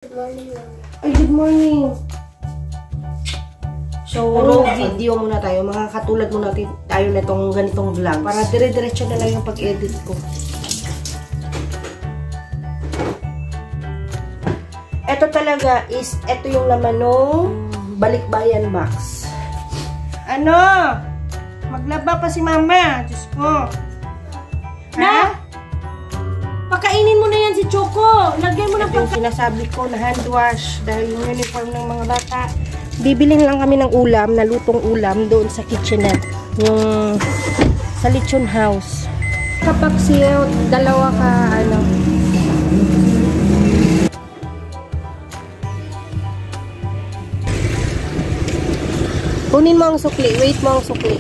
Good morning, Mama. Ay, good morning. So, raw video muna tayo. Mga katulad muna tayo na itong ganitong vlog. Para dire-diretso na lang yung pag-edit ko. Ito talaga is, ito yung laman ng balikbayan box. Ano? Maglaba pa si Mama. Diyos ko. Na? Pakainin mo na yan si Choco. Lagyan mo na yung sinasabi ko na hand wash dahil yung uniform ng mga bata. Bibiling lang kami ng ulam, na lutong ulam doon sa kitchenette. Yung sa Lechon House. Kapag siya, dalawa ka, ano. Kunin mo ang sukli. Wait mo ang sukli.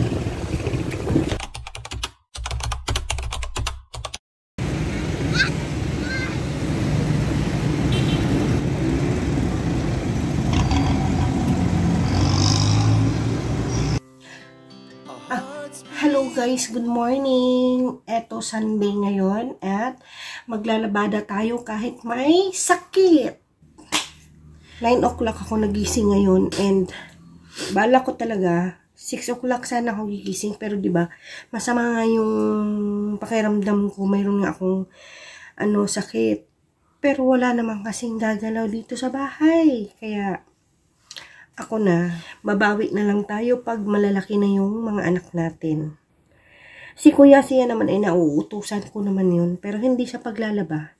Hello guys, good morning. Eto Sunday ngayon at maglalabada tayo kahit may sakit. 9 o'clock ako nagising ngayon and bala ko talaga 6 o'clock sana ako gigising, pero 'di ba? Masama nga yung pakiramdam ko, mayroon nga akong sakit. Pero wala naman kasing gagalaw dito sa bahay. Kaya ako na, babawi na lang tayo pag malalaki na yung mga anak natin. Si Kuya siya naman ay nauutusan ko naman yun, pero hindi siya paglalaba.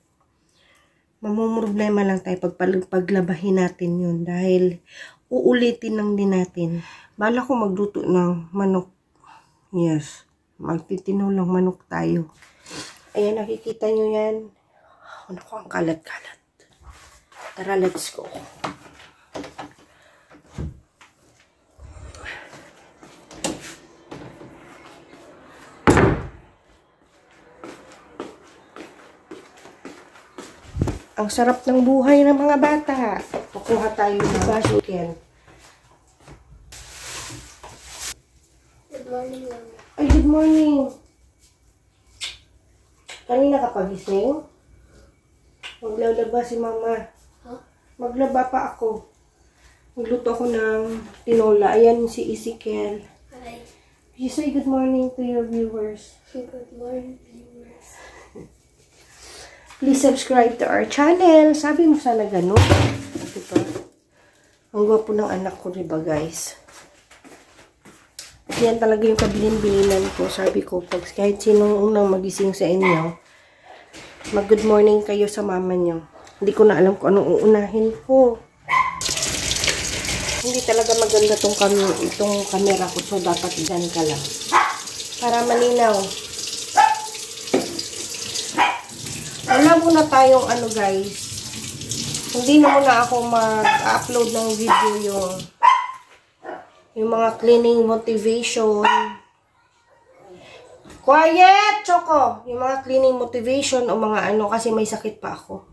Mamumroblema lang tayo paglabahin natin yun, dahil uulitin lang din natin. Bala ko magluto ng manok. Yes, magtitinulang manok tayo. Ayan, nakikita nyo yan. Ano ko, ang kalat-kalat. Tara, let's go. Ang sarap ng buhay ng mga bata. Kukuha tayo ng basket. Good morning, Mama. Ay, good morning. Kanina ka pagising? Maglalaba si Mama. Huh? Maglaba pa ako. Magluto ako ng tinola. Ayan si Ezekiel. Hi. You say good morning to your viewers. Good morning, viewers. Please subscribe to our channel. Sabi mo sana ganun. Diba? Ang gwapo ng anak ko, diba guys? Yan talaga yung kabilin-bilinan ko. Sabi ko, pag kahit sinong unang magising sa inyo, mag-good morning kayo sa mama nyo. Hindi ko na alam kung anong uunahin ko. Hindi talaga maganda itong camera ko. So, dapat dyan ka lang. Para malinaw. Wala muna tayong guys. Hindi na muna ako mag-upload ng video yung mga cleaning motivation. Quiet, Choco! Yung mga cleaning motivation o mga kasi may sakit pa ako.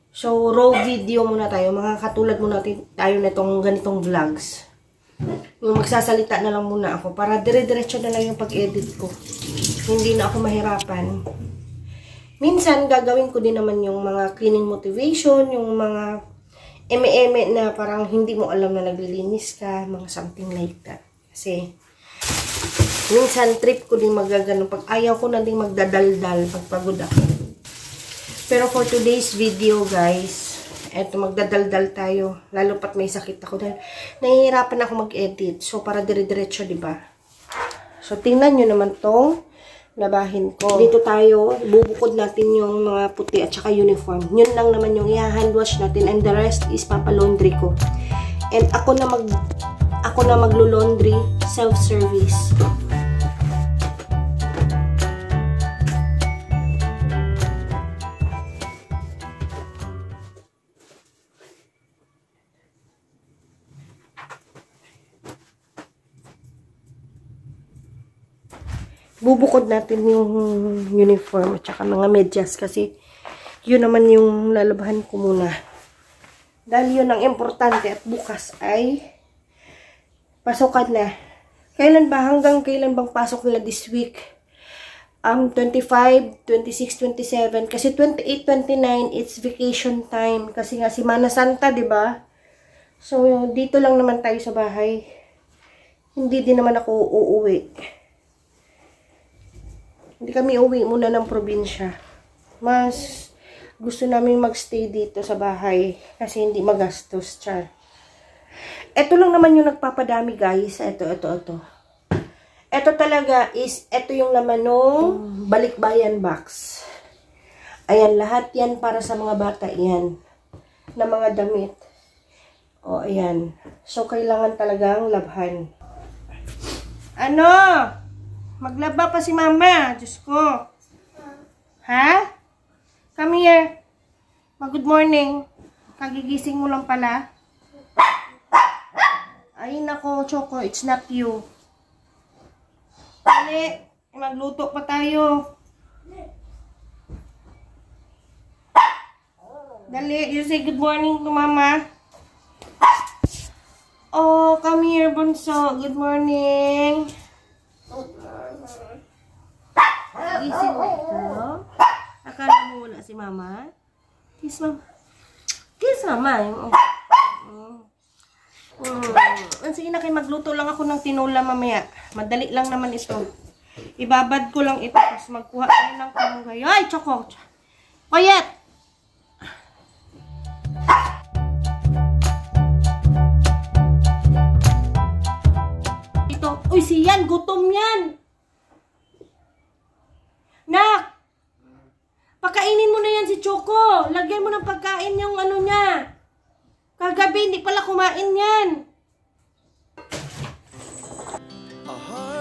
So, raw video muna tayo. Mga katulad muna tayo na itong ganitong vlogs. Yung magsasalita na lang muna ako para dire-diretso na lang yung pag-edit ko. Hindi na ako mahirapan. Minsan, gagawin ko din naman yung mga cleaning motivation, yung mga eme-eme na parang hindi mo alam na naglilinis ka, mga something like that. Kasi, minsan, trip ko din magagano. Pag ayaw ko na din magdadaldal, pagpagod ako. Pero for today's video, guys, eto, magdadaldal tayo. Lalo pat may sakit ako dahil nahihirapan ako mag-edit. So, para dire-diretso, diba? So, tingnan nyo naman tong labahin ko. Dito tayo, bubukod natin yung mga puti at saka uniform. Yun lang naman yung i-hand wash natin and the rest is papalaundry ko. And ako na maglo-laundry, self-service. Bubukod natin yung uniform at saka mga medyas kasi yun naman yung lalabahan ko muna. Dahil yun ang importante at bukas ay pasukan na. Kailan ba? Hanggang kailan bang pasok nila this week? 25, 26, 27. Kasi 28, 29, it's vacation time. Kasi nga si Mana Santa, diba? So, dito lang naman tayo sa bahay. Hindi din naman ako uuwi. Hindi kami uwi muna ng probinsya. Mas gusto namin magstay dito sa bahay. Kasi hindi magastos, char. Ito lang naman yung nagpapadami, guys. Ito. Ito talaga is, ito yung laman ng balikbayan box. Ayan, lahat yan para sa mga bata yan. Na mga damit. O, ayan. So, kailangan talagang labhan. Ano? Maglaba pa si mama. Diyos ko. Ha? Come here. Good morning. Kagigising mo lang pala. Ay, nako, Choco. It's not you. Dali, magluto pa tayo. Dali, you say good morning to mama. Oh, come here, bunso. Good morning. Gising mo ito. Akala mo wala si mama? Kiss mama. Kiss mama. Sige na kayo, magluto lang ako ng tinola mamaya. Madali lang naman ito. Ibabad ko lang ito. Tapos magkuha tayo ng kamunggay. Ay, Choco! Quiet! Ito. Uy, si Yan! Gutom yan! Nak! Pakainin mo na yan si Choco. Lagyan mo ng pagkain yung ano niya. Kagabi, hindi pala kumain yan.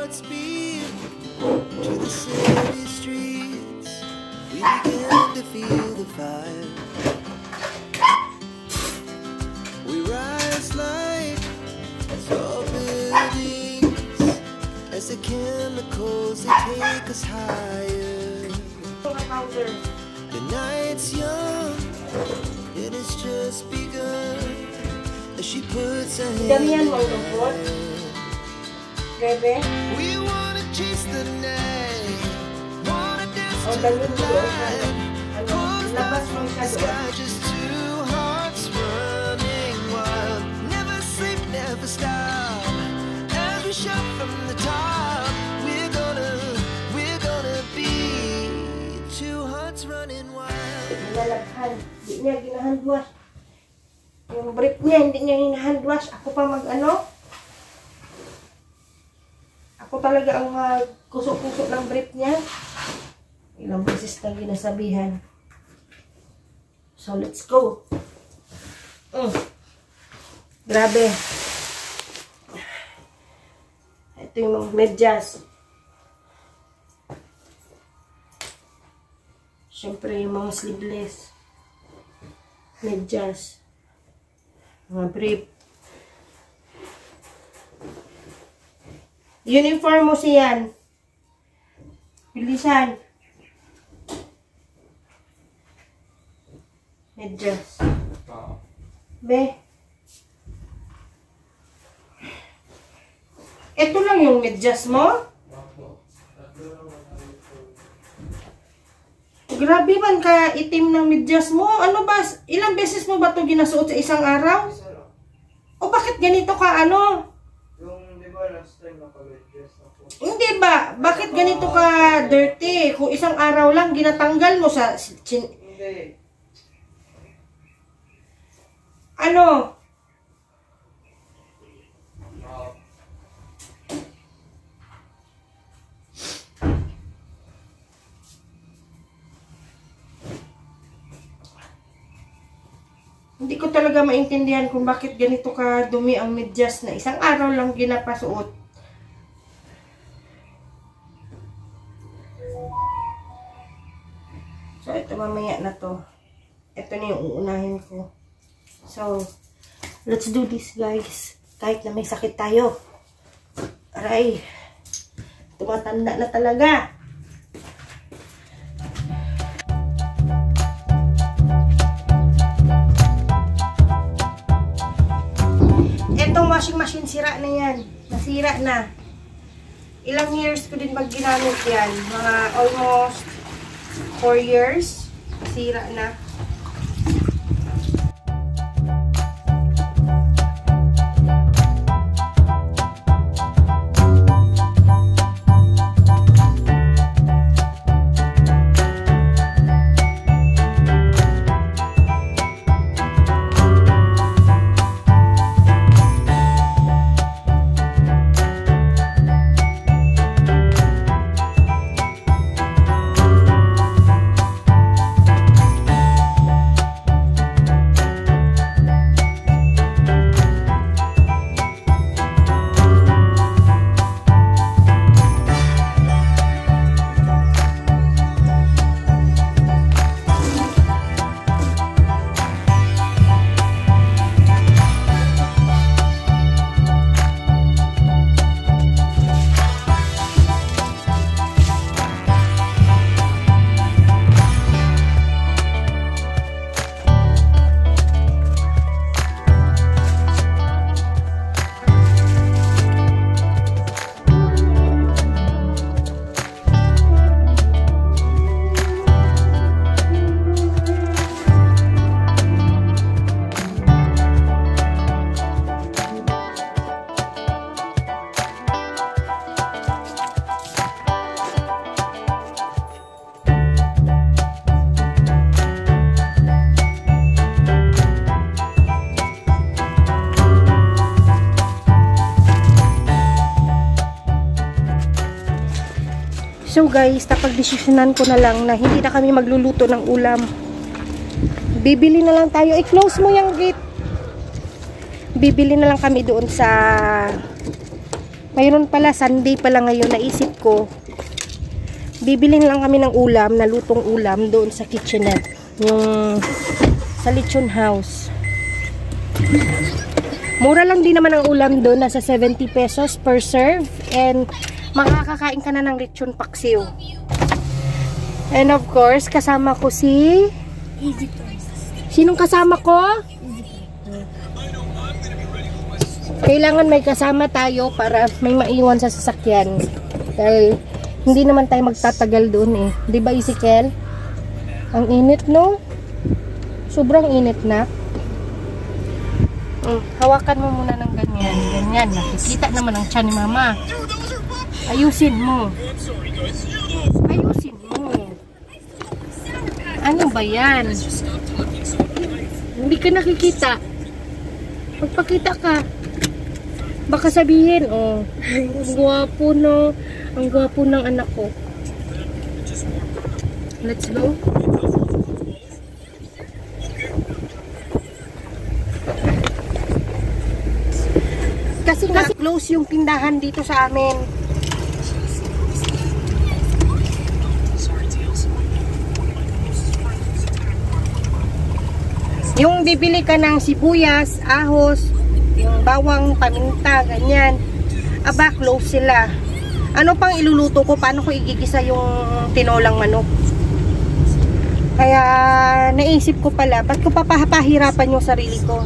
Speed to the city streets, we began to feel the fire. We rise like tall buildings as the chemicals they take us higher. The night's young, it has just begun as she puts her hand in mine. Bebe? We wanna chase the night, wanna dance to the light. Labas mo siya doon. Just two hearts running wild. Never sleep, never stop. As we shout from the top, we're gonna be two hearts running wild. Nalalaghan. Hindi niya ginahandwash. Yung brief niya, hindi niya hinahandwash. Ako pa mag-ano? Ako talaga ang kusok-kusok ng brief niya. Ilang beses na ginasabihan. So, let's go. Grabe. Ito yung mga medyas. Siyempre, yung mga sleeveless. Medyas. Mga brief. Uniform mo siyan. Bilisan. Medyas. Be. Ito lang yung medyas mo? Grabe man ka itim ng medyas mo. Ano ba? Ilang beses mo ba ito ginasuot sa isang araw? O bakit ganito ka ano? Last time nakag-dress ako. Hindi ba? Bakit ganito ka dirty? Kung isang araw lang ginatanggal mo sa Hindi. Ano? Hindi ko talaga maintindihan kung bakit ganito ka dumi ang medyas na isang araw lang ginapasuot. So, ito mamaya na to. Ito na yung uunahin ko. So, let's do this, guys. Kahit na may sakit tayo. Aray. Tumatanda na talaga. Etong washing machine, sira na yan. Nasira na. ilang years ko din pag ginamit yan. Mga almost 4 years. Sira na. So guys, napag-desisyonan ko na lang na hindi na kami magluluto ng ulam. Bibili na lang tayo. I-close mo yung gate. Bibili na lang kami doon sa... Mayroon pala, Sunday pala ngayon, naisip ko. Bibili na lang kami ng ulam, na lutong ulam doon sa kitchenette. Yung sa Lechon House. Mura lang din naman ang ulam doon. Nasa 70 pesos per serve. And makakakain ka na ng lechon paksiw. And of course, kasama ko si... Sinong kasama ko? Kailangan may kasama tayo para may maiwan sa sasakyan. Dahil hindi naman tayo magtatagal doon eh. Di ba, Ezekiel? Ang init, no? Sobrang init na. Hawakan mo muna ng ganyan. Ganyan. Nakikita naman ang tiyan ni Mama. Ayusin mo. Ayusin mo. Ano ba yan? Hindi ka nakikita. Magpakita ka. Baka sabihin, oh, ang gwapo, no? Ang gwapo ng anak ko. Let's go. Kasi close yung tindahan dito sa amin. Yung bibili ka ng sibuyas, ahos, yung bawang, paminta, ganyan. Aba, close sila. Ano pang iluluto ko? Paano ko igigisa yung tinolang manok? Kaya naisip ko pala, ba't ko papahirapan yung sarili ko?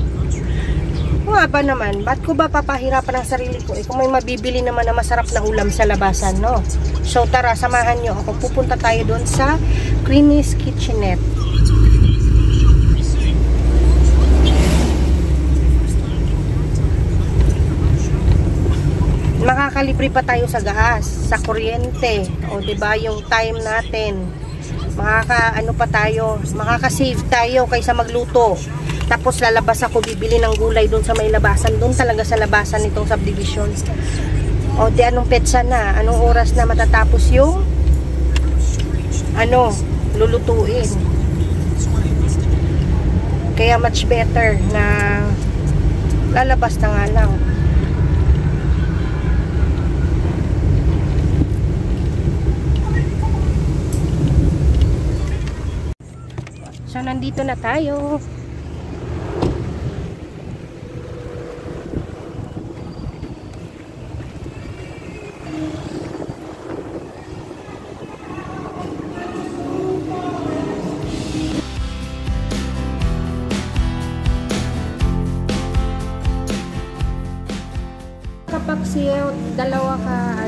Nga ba naman? Ba't ko ba papahirapan ang sarili ko? Kung may mabibili naman na masarap na ulam sa labasan, no? So tara, samahan nyo ako. Pupunta tayo doon sa Queenie's Kitchenette. Makakalibre pa tayo sa gas, sa kuryente, o diba yung time natin. Ano pa tayo, makaka-save tayo kaysa magluto. Tapos lalabas ako, bibili ng gulay doon sa may labasan, doon talaga sa labasan nitong subdivision. O di anong petsa na, anong oras na matatapos yung lulutuin. Kaya much better na lalabas na nga lang. So, nandito na tayo. Kapag siya, dalawa ka,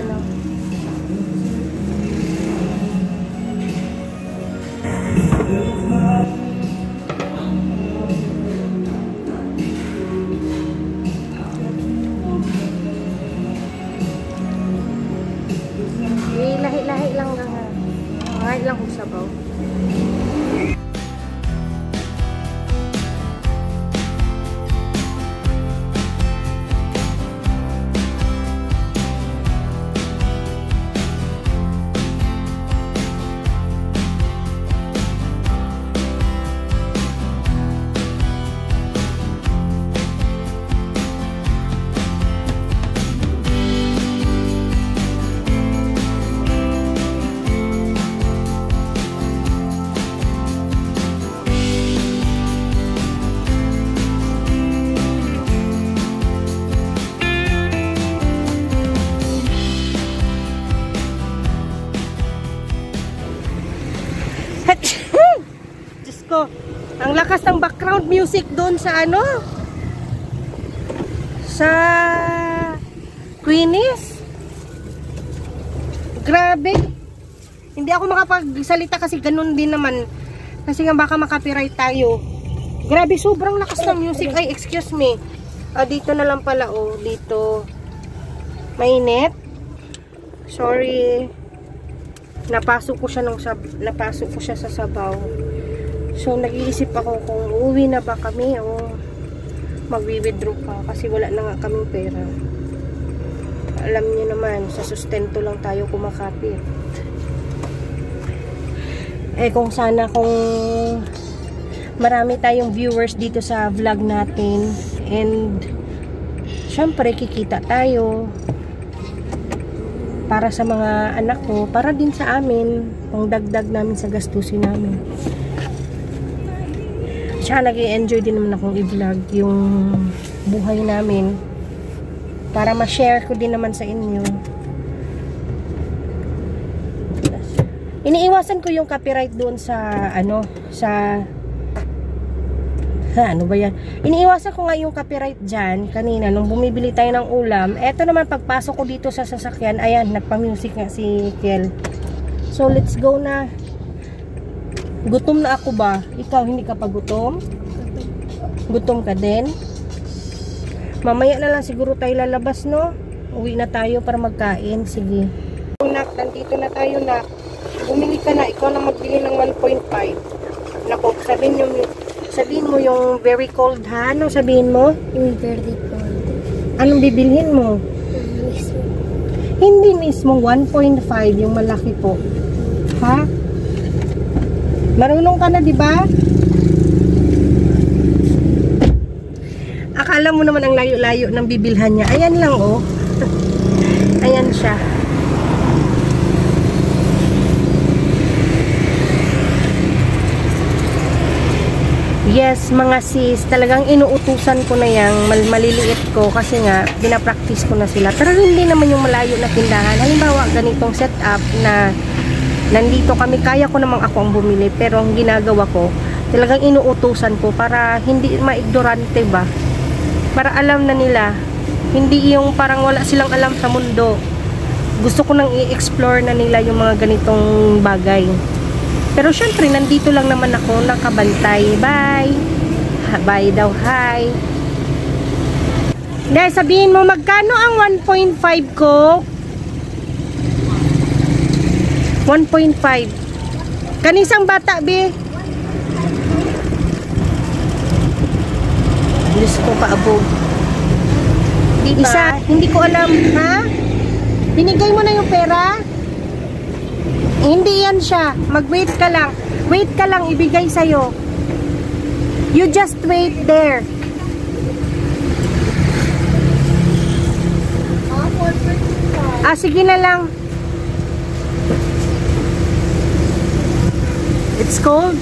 mag-music doon sa ano? Sa Queenies. Grabe. Hindi ako makapagsalita kasi ganun din naman. Kasi nga baka makapiright tayo. Grabe, sobrang lakas ng music. Ay, excuse me. Dito na lang pala, oh. Dito. Mainit. Sorry. Napasok ko siya sa sabaw. So, nag-iisip ako kung uuwi na ba kami o magwi-withdraw pa kasi wala na nga kaming pera. Alam niyo naman, sa sustento lang tayo kumakapit. Kung sana kung marami tayong viewers dito sa vlog natin and syempre kikita tayo para sa mga anak ko, para din sa amin, pang dagdag namin sa gastusin namin. Tsaka nag-i-enjoy din naman akong i-vlog yung buhay namin para ma-share ko din naman sa inyo. Iniiwasan ko yung copyright doon sa ano ba yan? Iniiwasan ko nga yung copyright dyan kanina nung bumibili tayo ng ulam. Eto naman pagpasok ko dito sa sasakyan, ayan, nagpa-music nga si Kiel. So let's go na. Gutom na ako ba? Ikaw, hindi ka pa gutom? Gutom ka din? Mamaya na lang siguro tayo lalabas, no? Uwi na tayo para magkain. Sige. Nak, nandito na tayo, nak. Bumili ka na. Ikaw na magbili ng 1.5. Naku, sabihin mo yung very cold, ha? Ano sabihin mo? Yung very cold. Anong bibilhin mo? Mismo. Hindi mismo 1.5 yung malaki po. Ha? Marunong ka na, di ba? Akala mo naman ang layo-layo ng bibilhan niya. Ayan lang, oh. Ayan siya. Yes, mga sis, talagang inuutusan ko na yung maliliit ko kasi nga, binapractice ko na sila. Pero hindi naman yung malayo na tindahan. Halimbawa, ganitong setup na nandito kami, kaya ko namang ako ang bumili, pero ang ginagawa ko, talagang inuutusan ko para hindi maignorante ba, para alam na nila, hindi yung parang wala silang alam sa mundo. Gusto ko nang i-explore na nila yung mga ganitong bagay. Pero syempre, nandito lang naman ako, nakabantay. Bye! Bye daw, hi! Dahil sabihin mo, magkano ang 1.5 ko? 1.5. Kanisang bata, be? Diyos ko, paabog. Diba? Isa, hindi ko alam, ha? Binigay mo na yung pera? Hindi yan siya. Mag-wait ka lang. Wait ka lang, ibigay sa'yo. You just wait there. Sige na lang. It's cold.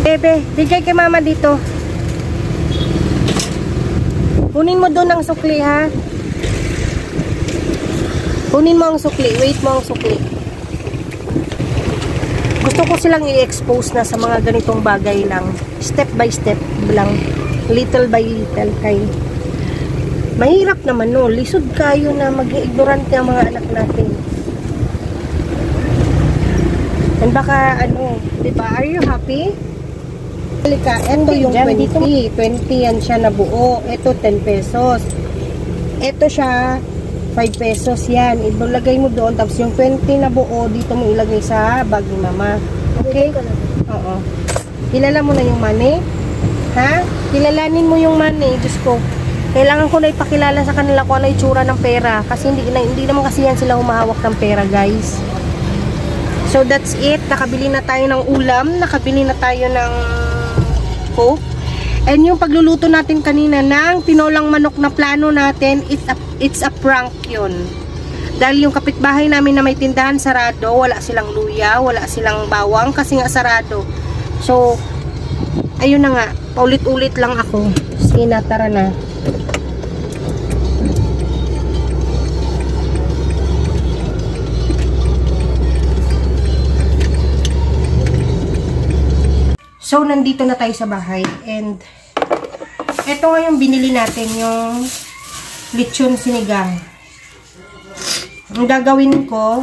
Bebe, bigay kay mama dito. Kunin mo doon ang sukli, ha? Kunin mo ang sukli. Wait mo ang sukli. Gusto ko silang i-expose na sa mga ganitong bagay lang. Step by step lang. Little by little kayo. Mahirap naman, no? Lisod kayo na mag-ignorante ang mga anak natin. And baka, ano, diba? Are you happy? Halika, endo yung 20. 20 yan siya na buo. Ito, 10 pesos. Ito siya, 5 pesos yan. Ilagay mo doon. Tapos yung 20 na buo, dito mo ilagay sa bag ni mama. Okay? Oo. Kilala mo na yung money? Ha? Kilalanin mo yung money. Diyos ko. Kailangan ko na ipakilala sa kanila kung ano itsura ng pera. Kasi hindi naman kasi yan sila humahawak ng pera, guys. So that's it. Nakabili na tayo ng ulam. Nakabili na tayo ng Coke. And yung pagluluto natin kanina ng tinolang manok na plano natin, it's a prank yun. Dahil yung kapitbahay namin na may tindahan sarado, wala silang luya, wala silang bawang kasi nga sarado. So, ayun na nga. Paulit-ulit lang ako. Sige na, tara na. So, nandito na tayo sa bahay. And, ito nga yung binili natin, yung lechon sinigang. Ang gagawin ko,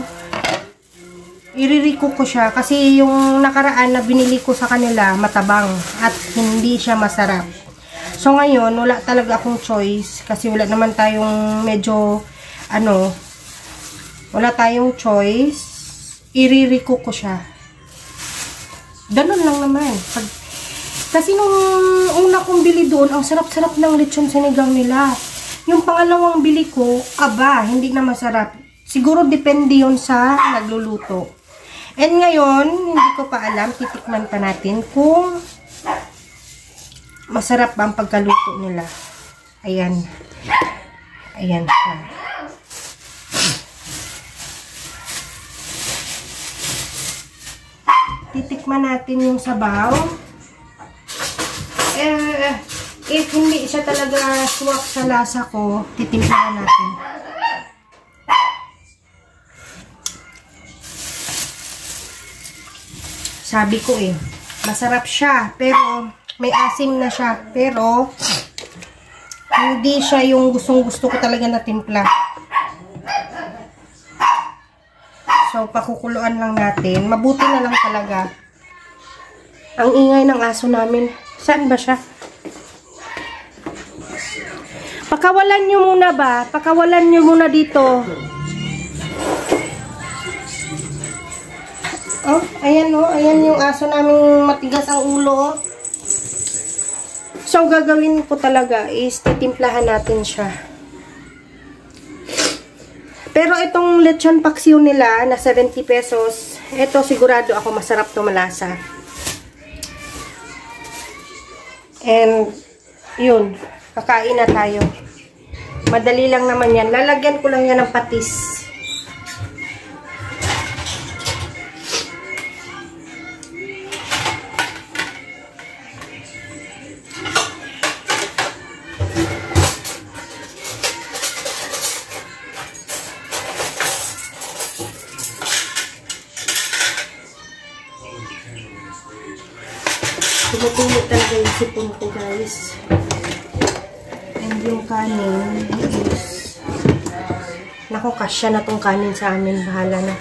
iririko ko siya kasi yung nakaraan na binili ko sa kanila matabang at hindi siya masarap. So, ngayon, wala talaga akong choice kasi wala naman tayong medyo, wala tayong choice. Iririko ko siya. Ganun lang naman. Kasi nung una kong bili doon, ang sarap-sarap ng lechon sinigang nila. Yung pangalawang bili ko, hindi na masarap. Siguro depende yun sa nagluluto. And ngayon, hindi ko pa alam, titikman pa natin kung masarap ba ang pagkaluto nila. Ayan. Ayan siya. Titikman natin yung sabaw. If hindi siya talaga swak sa lasa ko, titimplahan natin. Sabi ko masarap siya, pero may asim na siya, pero hindi siya yung gustong-gusto ko talaga na timpla. So, pakukuluan lang natin. Mabuti na lang talaga. Ang ingay ng aso namin. Saan ba siya? Pakawalan nyo muna ba? Pakawalan nyo muna dito. Oh, ayan oh. Ayan yung aso namin matigas ang ulo. So, gagawin ko talaga is titimplahan natin siya. Pero itong lechon paksiw nila na 70 pesos, ito sigurado ako masarap to, malasa. And, yun. Kakain na tayo. Madali lang naman yan. Lalagyan ko lang yan ng patis. Tumutulo talaga yung sipon ko, guys. And yung kanin is, naku, kasya na tong kanin sa amin. Bahala na.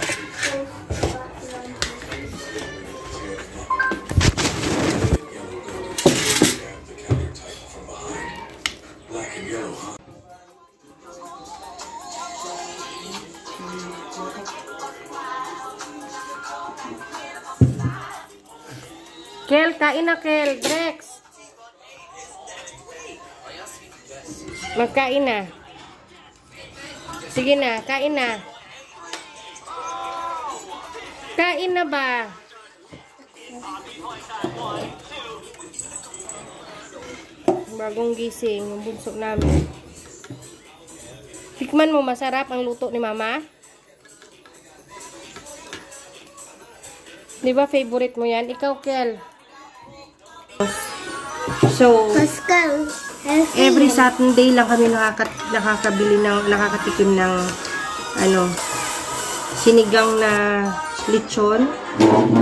Kel, kain na, Kel. Drex. Magkain na. Sige na, kain na. Kain na ba? Bagong gising, yung bunso namin. Tikman mo, masarap ang luto ni Mama? Di ba favorite mo yan? Ikaw, Kel. So, every Saturday lang kami nakakatikim ng sinigang na lechon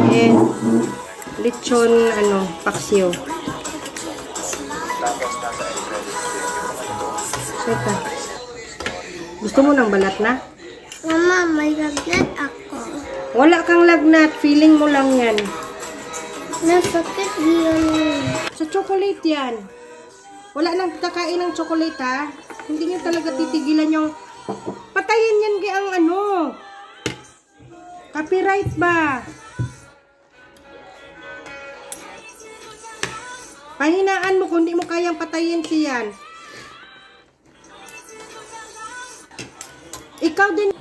and lechon paksiw. Teka. Gusto mo ng balat na? Mama, may lagnat ako. Wala kang lagnat, feeling mo lang yan. Nasakit yan. Sa chocolate yan. Wala nang kakain ng chocolate, ha? Hindi nyo talaga titigilan yung... Patayin yan kaya ang copyright ba? Pahinaan mo kung di mo kayang patayin siyan. Ikaw din...